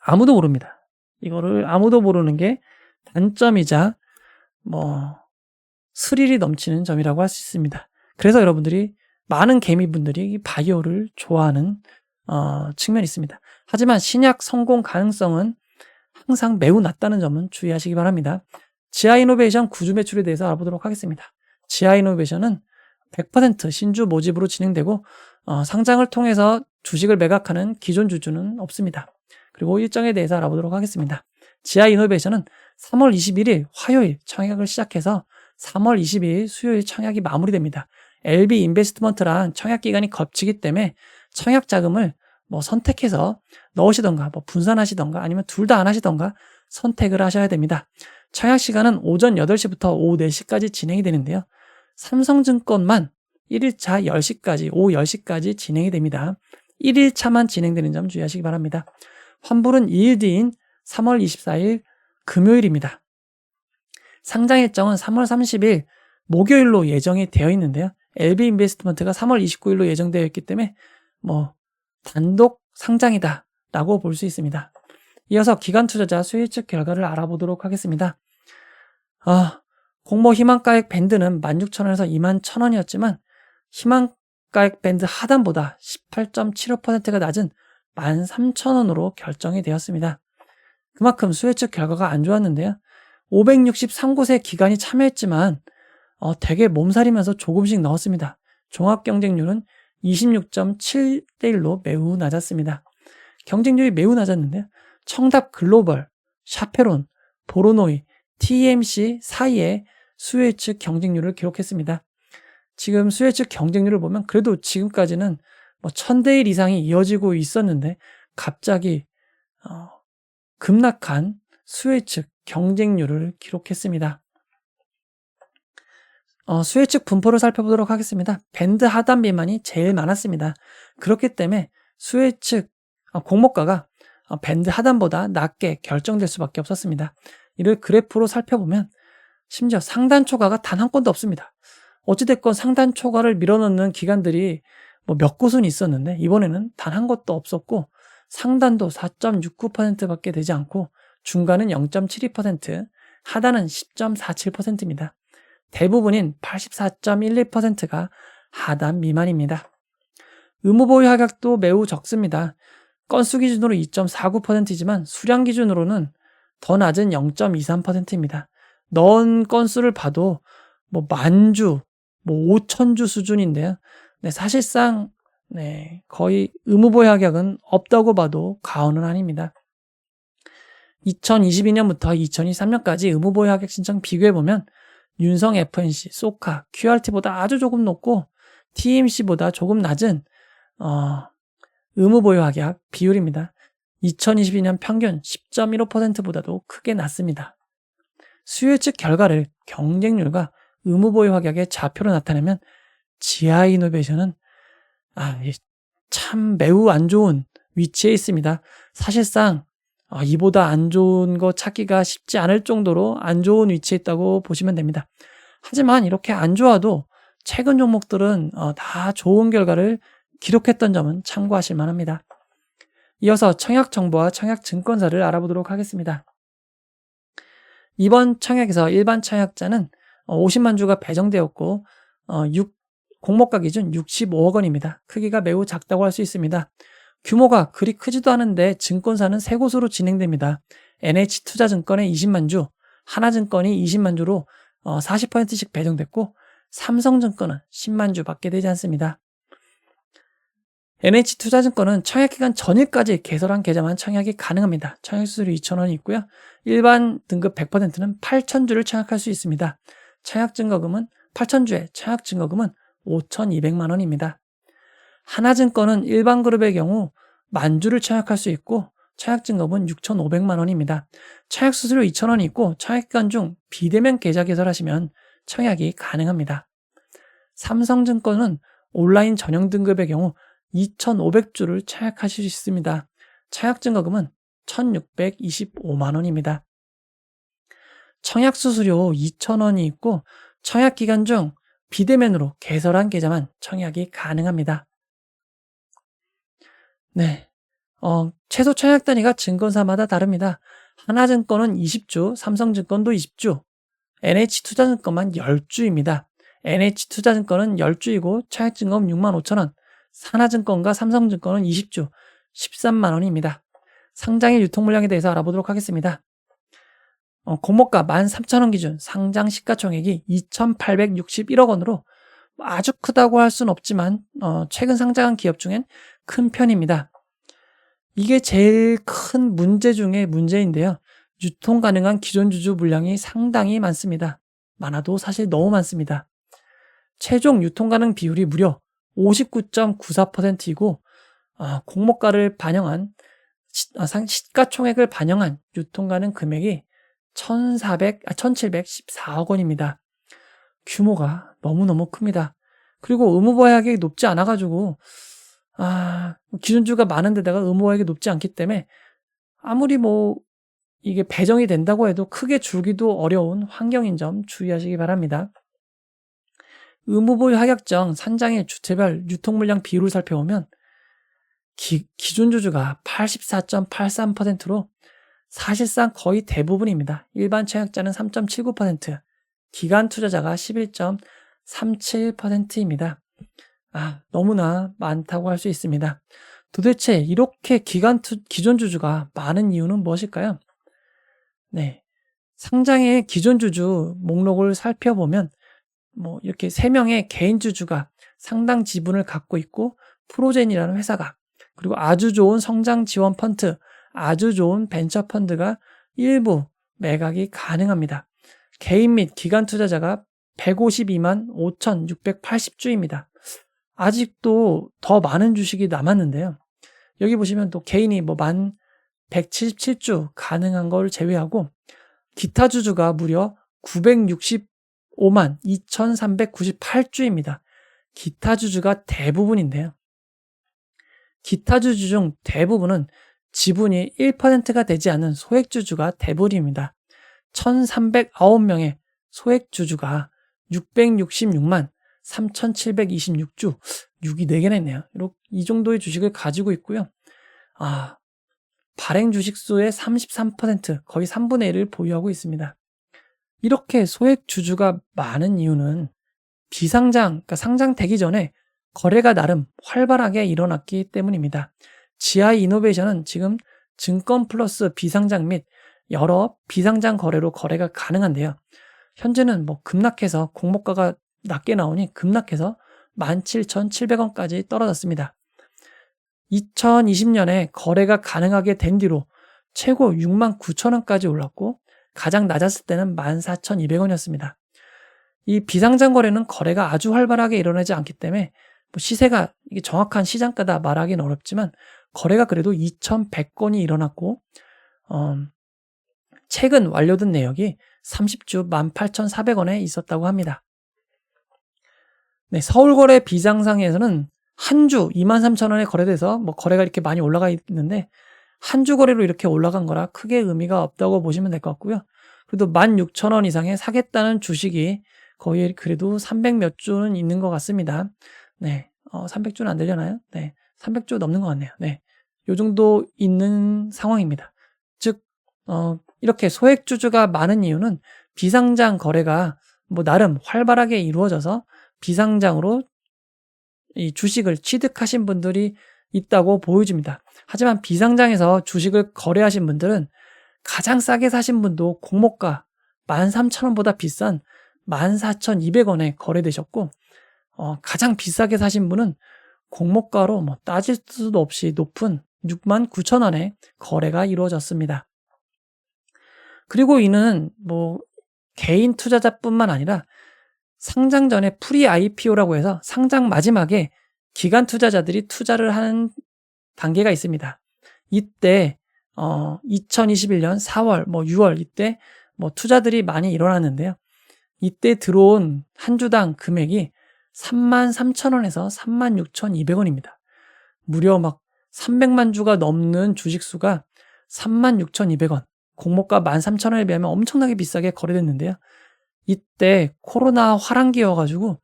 아무도 모릅니다. 이거를 아무도 모르는 게 단점이자 스릴이 넘치는 점이라고 할 수 있습니다. 그래서 여러분들이 많은 개미분들이 바이오를 좋아하는 측면이 있습니다. 하지만 신약 성공 가능성은 항상 매우 낮다는 점은 주의하시기 바랍니다. 지아이노베이션 구주 매출에 대해서 알아보도록 하겠습니다. 지아이노베이션은 100% 신주 모집으로 진행되고 상장을 통해서 주식을 매각하는 기존 주주는 없습니다. 그리고 일정에 대해서 알아보도록 하겠습니다. 지아이노베이션은 3월 21일 화요일 청약을 시작해서 3월 22일 수요일 청약이 마무리됩니다. LB 인베스트먼트랑 청약 기간이 겹치기 때문에 청약 자금을 선택해서 넣으시던가 분산하시던가 아니면 둘 다 안 하시던가 선택을 하셔야 됩니다. 청약 시간은 오전 8시부터 오후 4시까지 진행이 되는데요. 삼성증권만 1일차 10시까지, 오후 10시까지 진행이 됩니다. 1일차만 진행되는 점 주의하시기 바랍니다. 환불은 2일 뒤인 3월 24일 금요일입니다. 상장 일정은 3월 30일 목요일로 예정이 되어 있는데요. LB 인베스트먼트가 3월 29일로 예정되어 있기 때문에 단독 상장이다 라고 볼 수 있습니다. 이어서 기관 투자자 수익 측 결과를 알아보도록 하겠습니다. 공모 희망가액 밴드는 16,000원에서 21,000원이었지만 희망가액 밴드 하단보다 18.75%가 낮은 13,000원으로 결정이 되었습니다. 그만큼 수혜 측 결과가 안 좋았는데요. 563곳의 기관이 참여했지만 되게 몸살이면서 조금씩 넣었습니다. 종합 경쟁률은 26.7대1로 매우 낮았습니다. 경쟁률이 매우 낮았는데요. 청답 글로벌, 샤페론, 보로노이, TMC 사이에 수혜 측 경쟁률을 기록했습니다. 지금 수혜 측 경쟁률을 보면 그래도 지금까지는 1000대1 이상이 이어지고 있었는데 갑자기 급락한 수혜 측 경쟁률을 기록했습니다. 수혜 측 분포를 살펴보도록 하겠습니다. 밴드 하단 미만이 제일 많았습니다. 그렇기 때문에 수혜 측 공모가가 밴드 하단보다 낮게 결정될 수밖에 없었습니다. 이를 그래프로 살펴보면 심지어 상단 초과가 단 한 건도 없습니다. 어찌됐건 상단 초과를 밀어넣는 기관들이 몇 곳은 있었는데 이번에는 단 한 곳도 없었고 상단도 4.69%밖에 되지 않고 중간은 0.72%, 하단은 10.47%입니다. 대부분인 84.12%가 하단 미만입니다. 의무보유 하격도 매우 적습니다. 건수 기준으로 2.49%이지만 수량 기준으로는 더 낮은 0.23%입니다. 넣은 건수를 봐도 뭐 만주, 뭐 5,000주 수준인데요. 네, 사실상 거의 의무보유 합격은 없다고 봐도 과언은 아닙니다. 2022년부터 2023년까지 의무보유 합격 신청 비교해보면 윤성 FNC, 소카, QRT보다 아주 조금 높고 TMC보다 조금 낮은 의무보유 합격 비율입니다. 2022년 평균 10.15%보다도 크게 낮습니다. 수요 측 결과를 경쟁률과 의무보유 합격의 좌표로 나타내면 GI 이노베이션은 참 매우 안 좋은 위치에 있습니다. 사실상 이보다 안 좋은 거 찾기가 쉽지 않을 정도로 안 좋은 위치에 있다고 보시면 됩니다. 하지만 이렇게 안 좋아도 최근 종목들은 다 좋은 결과를 기록했던 점은 참고하실 만합니다. 이어서 청약정보와 청약증권사를 알아보도록 하겠습니다. 이번 청약에서 일반 청약자는 50만 주가 배정되었고 공모가 기준 65억 원입니다. 크기가 매우 작다고 할 수 있습니다. 규모가 그리 크지도 않은데 증권사는 3곳으로 진행됩니다. NH투자증권에 20만 주, 하나증권이 20만 주로 40%씩 배정됐고 삼성증권은 10만 주 밖에 되지 않습니다. NH투자증권은 청약기간 전일까지 개설한 계좌만 청약이 가능합니다. 청약수수료 2,000원이 있고요. 일반 등급 100%는 8,000주를 청약할 수 있습니다. 청약증거금은 8,000주에 청약증거금은 5,200만 원입니다. 하나증권은 일반 그룹의 경우 10,000주를 청약할 수 있고 청약증거금은 6,500만 원입니다. 청약수수료 2,000원이 있고 청약기간 중 비대면 계좌 개설하시면 청약이 가능합니다. 삼성증권은 온라인 전용 등급의 경우 2,500주를 청약하실 수 있습니다. 청약증거금은 1,625만 원입니다. 청약수수료 2,000원이 있고 청약기간 중 비대면으로 개설한 계좌만 청약이 가능합니다. 최소 청약 단위가 증권사마다 다릅니다. 하나증권은 20주, 삼성증권도 20주, NH투자증권만 10주입니다. NH투자증권은 10주이고 청약증거금 6만 5천 원, 하나증권과 삼성증권은 20주, 13만 원입니다. 상장일 유통물량에 대해서 알아보도록 하겠습니다. 공모가 13,000원 기준 상장 시가총액이 2,861억 원으로 아주 크다고 할 수는 없지만 최근 상장한 기업 중엔 큰 편입니다. 이게 제일 큰 문제 중에 문제인데요. 유통 가능한 기존 주주 물량이 상당히 많습니다. 많아도 사실 너무 많습니다. 최종 유통 가능 비율이 무려 59.94%이고 공모가를 반영한 시가총액을 반영한 유통 가능 금액이 1,714억 원입니다. 규모가 너무너무 큽니다. 그리고 의무보유 합격이 높지 않아가지고 기존주가 많은데다가 의무보유 합격이 높지 않기 때문에 아무리 이게 배정이 된다고 해도 크게 줄기도 어려운 환경인 점 주의하시기 바랍니다. 의무보유 합격정 산장의 주체별 유통물량 비율을 살펴보면 기존 주주가 84.83%로 사실상 거의 대부분입니다. 일반 청약자는 3.79%, 기관 투자자가 11.37%입니다. 너무나 많다고 할 수 있습니다. 도대체 이렇게 기존 주주가 많은 이유는 무엇일까요? 상장의 기존 주주 목록을 살펴보면 이렇게 3명의 개인 주주가 상당 지분을 갖고 있고 프로젠이라는 회사가 그리고 아주 좋은 성장 지원 펀드, 아주 좋은 벤처 펀드가 일부 매각이 가능합니다. 개인 및 기관 투자자가 152만 5,680주입니다. 아직도 더 많은 주식이 남았는데요. 여기 보시면 또 개인이 1,177주 가능한 걸 제외하고 기타 주주가 무려 965만 2,398주입니다. 기타 주주가 대부분인데요. 기타 주주 중 대부분은 지분이 1%가 되지 않는 소액주주가 대부분입니다. 1,309명의 소액주주가 666만 3,726주, 6이 4개나 있네요. 이 정도의 주식을 가지고 있고요. 발행 주식수의 33%, 거의 3분의 1을 보유하고 있습니다. 이렇게 소액주주가 많은 이유는 비상장, 그러니까 상장되기 전에 거래가 나름 활발하게 일어났기 때문입니다. GI 이노베이션은 지금 증권 플러스 비상장 및 여러 비상장 거래로 거래가 가능한데요. 현재는 뭐 급락해서 공모가가 낮게 나오니 급락해서 17,700원까지 떨어졌습니다. 2020년에 거래가 가능하게 된 뒤로 최고 69,000원까지 올랐고 가장 낮았을 때는 14,200원이었습니다. 이 비상장 거래는 거래가 아주 활발하게 일어나지 않기 때문에 뭐 시세가 이게 정확한 시장가다 말하기는 어렵지만 거래가 그래도 2,100건이 일어났고 최근 완료된 내역이 30주 18,400원에 있었다고 합니다. 네, 서울거래 비상상에서는 한 주 23,000원에 거래돼서 뭐 거래가 이렇게 많이 올라가 있는데 한 주 거래로 이렇게 올라간 거라 크게 의미가 없다고 보시면 될 것 같고요. 그래도 16,000원 이상에 사겠다는 주식이 거의 그래도 300몇 주는 있는 것 같습니다. 네, 300주는 안 되려나요? 네, 300주 넘는 것 같네요. 네, 요 정도 있는 상황입니다. 즉, 이렇게 소액주주가 많은 이유는 비상장 거래가 뭐 나름 활발하게 이루어져서 비상장으로 이 주식을 취득하신 분들이 있다고 보여집니다. 하지만 비상장에서 주식을 거래하신 분들은 가장 싸게 사신 분도 공모가 13,000원보다 비싼 14,200원에 거래되셨고 가장 비싸게 사신 분은 공모가로 뭐 따질 수도 없이 높은 69,000원에 거래가 이루어졌습니다. 그리고 이는 뭐 개인 투자자뿐만 아니라 상장 전에 프리 IPO라고 해서 상장 마지막에 기관 투자자들이 투자를 하는 단계가 있습니다. 이때 2021년 4월, 뭐 6월 이때 뭐 투자들이 많이 일어났는데요. 이때 들어온 한 주당 금액이 33,000원에서 36,200원입니다. 무려 막 300만 주가 넘는 주식 수가 36,200원, 공모가 13,000원에 비하면 엄청나게 비싸게 거래됐는데요. 이때 코로나 화랑기여가지고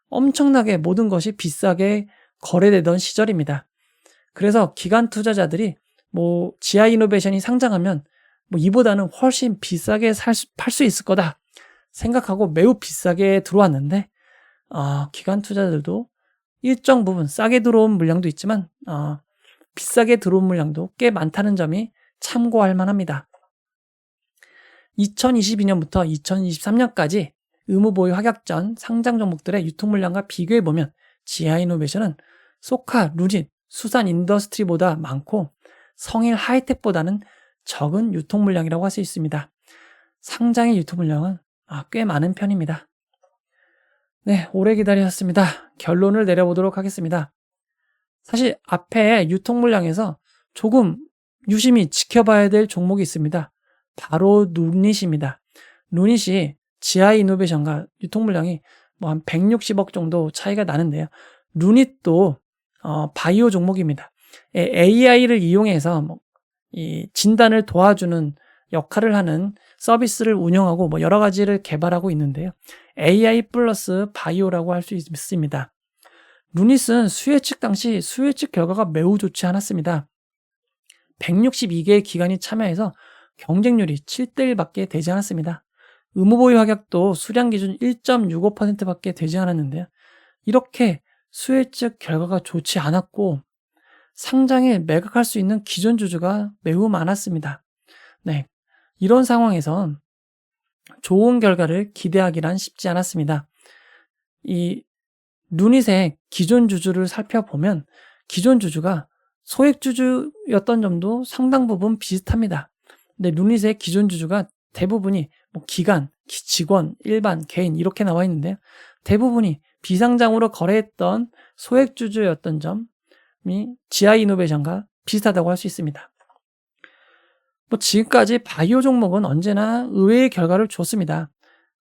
엄청나게 모든 것이 비싸게 거래되던 시절입니다. 그래서 기관 투자자들이 뭐 GI 이노베이션이 상장하면 뭐 이보다는 훨씬 비싸게 팔 수 있을 거다 생각하고 매우 비싸게 들어왔는데 기관 투자자들도 일정 부분 싸게 들어온 물량도 있지만 비싸게 들어온 물량도 꽤 많다는 점이 참고할 만합니다. 2022년부터 2023년까지 의무보유 하격 전 상장 종목들의 유통 물량과 비교해보면 GI 이노베이션은 소카, 루닛, 수산 인더스트리보다 많고 성일 하이텍보다는 적은 유통 물량이라고 할 수 있습니다. 상장의 유통 물량은 꽤 많은 편입니다. 네, 오래 기다리셨습니다. 결론을 내려보도록 하겠습니다. 사실 앞에 유통 물량에서 조금 유심히 지켜봐야 될 종목이 있습니다. 바로 루닛입니다. 루닛이 GI 이노베이션과 유통 물량이 뭐 한 160억 정도 차이가 나는데요. 루닛도 바이오 종목입니다. AI를 이용해서 뭐 이 진단을 도와주는 역할을 하는 서비스를 운영하고 뭐 여러 가지를 개발하고 있는데요. AI 플러스 바이오라고 할 수 있습니다. 루닛은 수혜측 당시 수혜측 결과가 매우 좋지 않았습니다. 162개의 기관이 참여해서 경쟁률이 7대1밖에 되지 않았습니다. 의무보유 하격도 수량 기준 1.65%밖에 되지 않았는데요. 이렇게 수혜측 결과가 좋지 않았고 상장에 매각할 수 있는 기존 주주가 매우 많았습니다. 네, 이런 상황에서 좋은 결과를 기대하기란 쉽지 않았습니다. 이 루닛의 기존 주주를 살펴보면 기존 주주가 소액 주주였던 점도 상당 부분 비슷합니다. 근데 루닛의 기존 주주가 대부분이 뭐 기관, 직원, 일반, 개인 이렇게 나와 있는데요. 대부분이 비상장으로 거래했던 소액 주주였던 점이 GI 이노베이션과 비슷하다고 할 수 있습니다. 뭐 지금까지 바이오 종목은 언제나 의외의 결과를 줬습니다.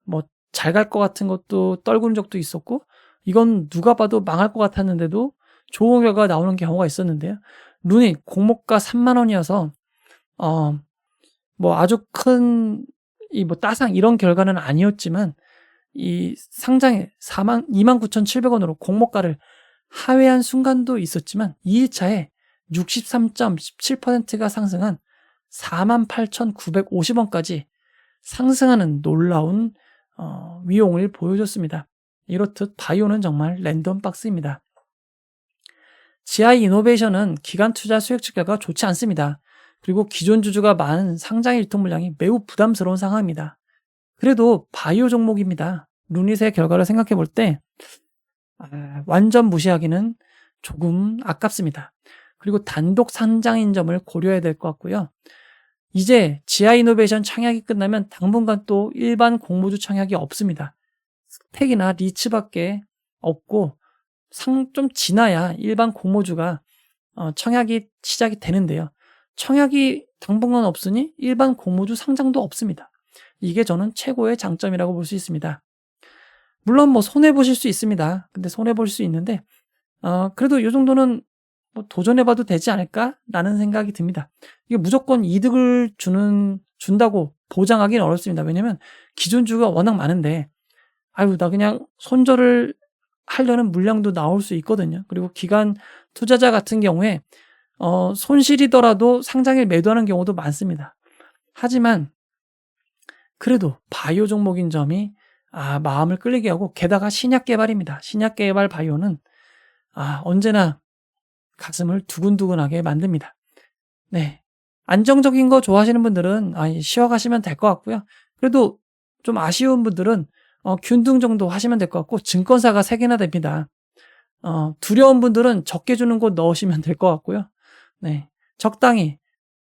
뭐 잘 갈 것 같은 것도 떨군 적도 있었고 이건 누가 봐도 망할 것 같았는데도 좋은 결과가 나오는 경우가 있었는데요. 루닛 공모가 3만 원이어서 뭐 아주 큰 이 뭐 따상 이런 결과는 아니었지만 이 상장에 29,700원으로 공모가를 하회한 순간도 있었지만 2일차에 63.17%가 상승한 48,950원까지 상승하는 놀라운 위용을 보여줬습니다. 이렇듯 바이오는 정말 랜덤 박스입니다. GI 이노베이션은 기관 투자 수익 결과가 좋지 않습니다. 그리고 기존 주주가 많은 상장 일통 물량이 매우 부담스러운 상황입니다. 그래도 바이오 종목입니다. 루닛의 결과를 생각해 볼 때 완전 무시하기는 조금 아깝습니다. 그리고 단독 상장인 점을 고려해야 될 것 같고요. 이제 GI 이노베이션 청약이 끝나면 당분간 또 일반 공모주 청약이 없습니다. 스택이나 리츠밖에 없고 좀 지나야 일반 공모주가 청약이 시작이 되는데요. 청약이 당분간 없으니 일반 공모주 상장도 없습니다. 이게 저는 최고의 장점이라고 볼 수 있습니다. 물론 뭐 손해보실 수 있습니다. 근데 손해볼 수 있는데 그래도 이 정도는 뭐 도전해봐도 되지 않을까라는 생각이 듭니다. 이게 무조건 이득을 준다고 보장하기는 어렵습니다. 왜냐면 기존 주가 워낙 많은데 나 그냥 손절을 하려는 물량도 나올 수 있거든요. 그리고 기관 투자자 같은 경우에 손실이더라도 상장일 매도하는 경우도 많습니다. 하지만 그래도 바이오 종목인 점이 마음을 끌리게 하고, 게다가 신약 개발입니다. 신약 개발 바이오는 언제나 가슴을 두근두근하게 만듭니다. 네, 안정적인 거 좋아하시는 분들은 쉬어가시면 될 것 같고요. 그래도 좀 아쉬운 분들은 균등 정도 하시면 될 것 같고, 증권사가 3개나 됩니다. 두려운 분들은 적게 주는 곳 넣으시면 될 것 같고요. 네, 적당히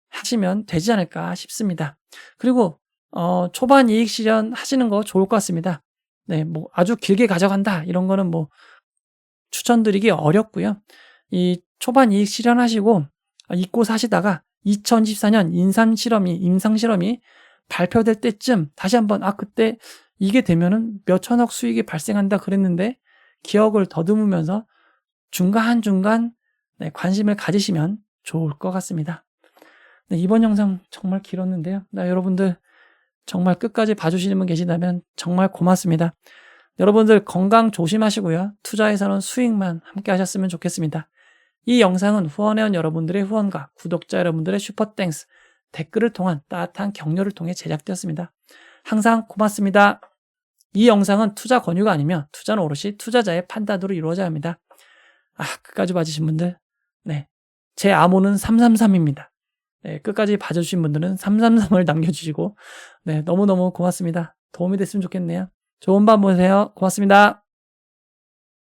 하시면 되지 않을까 싶습니다. 그리고 초반 이익 실현 하시는 거 좋을 것 같습니다. 네, 뭐 아주 길게 가져간다 이런 거는 뭐 추천드리기 어렵고요. 이 초반 이익 실현하시고 잊고 사시다가 2024년 임상 실험이 발표될 때쯤 다시 한번 그때 이게 되면은 몇 천억 수익이 발생한다 그랬는데 기억을 더듬으면서 중간중간 관심을 가지시면 좋을 것 같습니다. 네, 이번 영상 정말 길었는데요. 여러분들 정말 끝까지 봐주시는 분 계시다면 정말 고맙습니다. 여러분들 건강 조심하시고요. 투자에서는 수익만 함께 하셨으면 좋겠습니다. 이 영상은 후원해온 여러분들의 후원과 구독자 여러분들의 슈퍼땡스, 댓글을 통한 따뜻한 격려를 통해 제작되었습니다. 항상 고맙습니다. 이 영상은 투자 권유가 아니며 투자는 오롯이 투자자의 판단으로 이루어져야 합니다. 끝까지 봐주신 분들, 제 암호는 333입니다. 끝까지 봐주신 분들은 333을 남겨주시고, 너무너무 고맙습니다. 도움이 됐으면 좋겠네요. 좋은 밤 보내세요. 고맙습니다.